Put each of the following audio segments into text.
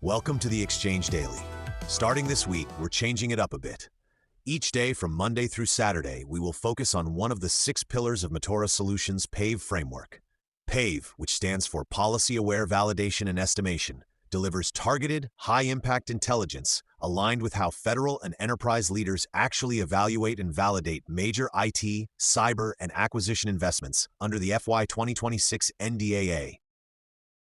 Welcome to the Exchange Daily. Starting this week, we're changing it up a bit. Each day from Monday through Saturday, we will focus on one of the 6 pillars of Matora Solutions' PAVE framework. PAVE, which stands for Policy-Aware Validation and Estimation, delivers targeted, high-impact intelligence aligned with how federal and enterprise leaders actually evaluate and validate major IT, cyber, and acquisition investments under the FY 2026 NDAA.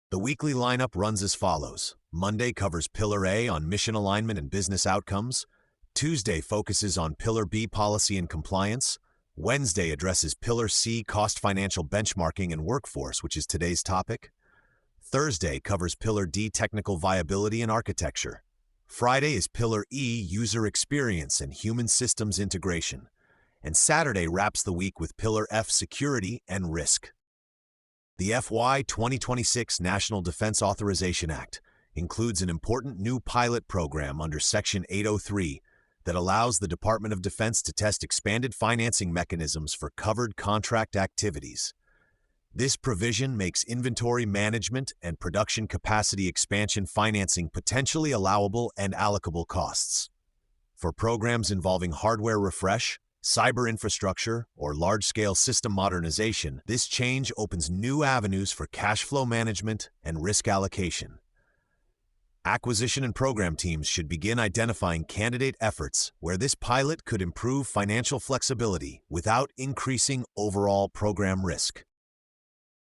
The weekly lineup runs as follows. Monday covers Pillar A on mission alignment and business outcomes. Tuesday focuses on Pillar B policy and compliance. Wednesday addresses Pillar C cost financial benchmarking and workforce, which is today's topic. Thursday covers Pillar D technical viability and architecture. Friday is Pillar E user experience and human systems integration. And Saturday wraps the week with Pillar F security and risk. The FY 2026 National Defense Authorization Act includes an important new pilot program under Section 803 that allows the Department of Defense to test expanded financing mechanisms for covered contract activities. This provision makes inventory management and production capacity expansion financing potentially allowable and allocable costs. For programs involving hardware refresh, cyber infrastructure, or large-scale system modernization, this change opens new avenues for cash flow management and risk allocation. Acquisition and program teams should begin identifying candidate efforts where this pilot could improve financial flexibility without increasing overall program risk.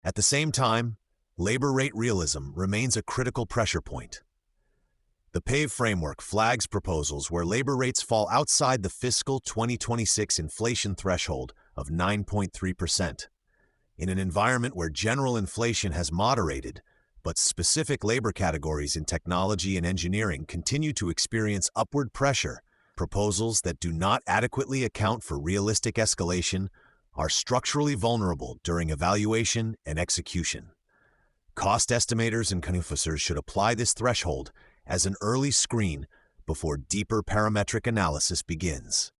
At the same time, labor rate realism remains a critical pressure point. The PAVE framework flags proposals where labor rates fall outside the fiscal 2026 inflation threshold of 9.3%. In an environment where general inflation has moderated, but specific labor categories in technology and engineering continue to experience upward pressure, proposals that do not adequately account for realistic escalation are structurally vulnerable during evaluation and execution. Cost estimators and officers should apply this threshold as an early screen before deeper parametric analysis begins.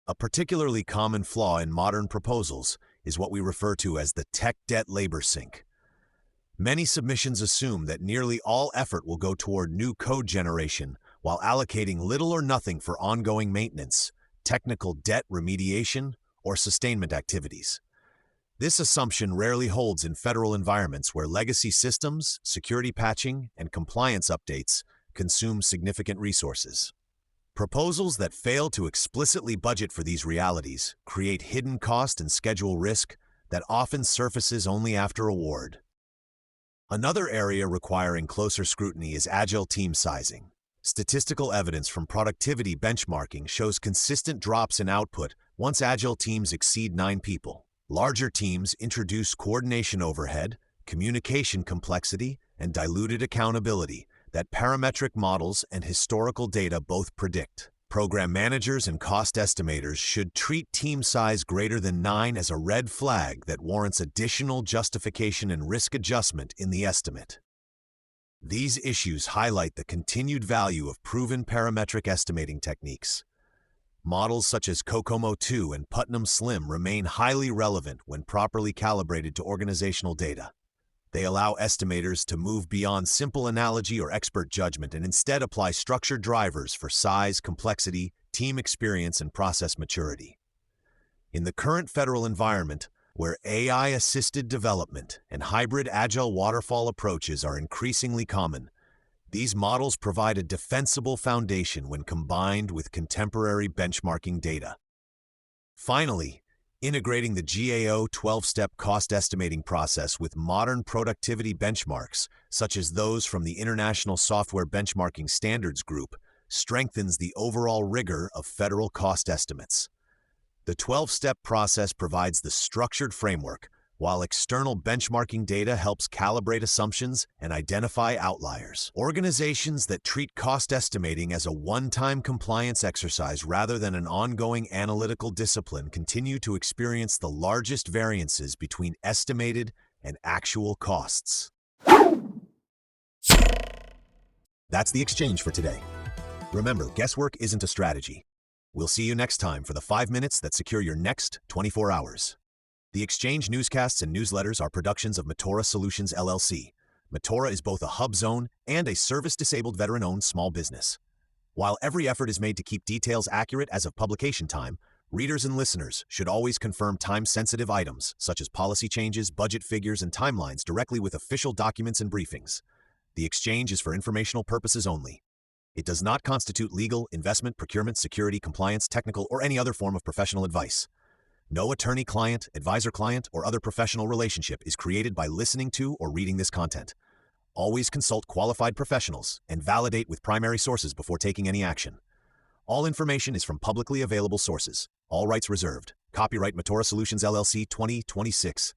A particularly common flaw in modern proposals is what we refer to as the tech debt labor sink. Many submissions assume that nearly all effort will go toward new code generation while allocating little or nothing for ongoing maintenance, technical debt remediation, or sustainment activities. This assumption rarely holds in federal environments where legacy systems, security patching, and compliance updates consume significant resources. Proposals that fail to explicitly budget for these realities create hidden cost and schedule risk that often surfaces only after award. Another area requiring closer scrutiny is agile team sizing. Statistical evidence from productivity benchmarking shows consistent drops in output once agile teams exceed 9 people. Larger teams introduce coordination overhead, communication complexity, and diluted accountability that parametric models and historical data both predict. Program managers and cost estimators should treat team size greater than 9 as a red flag that warrants additional justification and risk adjustment in the estimate. These issues highlight the continued value of proven parametric estimating techniques. Models such as COCOMO 2 and Putnam Slim remain highly relevant when properly calibrated to organizational data. They allow estimators to move beyond simple analogy or expert judgment and instead apply structured drivers for size, complexity, team experience, and process maturity. In the current federal environment, where AI-assisted development and hybrid agile waterfall approaches are increasingly common, these models provide a defensible foundation when combined with contemporary benchmarking data. Finally, integrating the GAO 12-step cost estimating process with modern productivity benchmarks, such as those from the International Software Benchmarking Standards Group, strengthens the overall rigor of federal cost estimates. The 12-step process provides the structured framework, while external benchmarking data helps calibrate assumptions and identify outliers. Organizations that treat cost estimating as a one-time compliance exercise rather than an ongoing analytical discipline continue to experience the largest variances between estimated and actual costs. That's the exchange for today. Remember, guesswork isn't a strategy. We'll see you next time for the 5 minutes that secure your next 24 hours. The Exchange newscasts and newsletters are productions of Matora Solutions LLC, Matora is both a hub zone and a service-disabled veteran-owned small business. While every effort is made to keep details accurate as of publication time, readers and listeners should always confirm time-sensitive items, such as policy changes, budget figures, and timelines directly with official documents and briefings. The exchange is for informational purposes only. It does not constitute legal, investment, procurement, security, compliance, technical, or any other form of professional advice. No attorney-client, advisor-client, or other professional relationship is created by listening to or reading this content. Always consult qualified professionals and validate with primary sources before taking any action. All information is from publicly available sources. All rights reserved. Copyright Matora Solutions LLC 2026.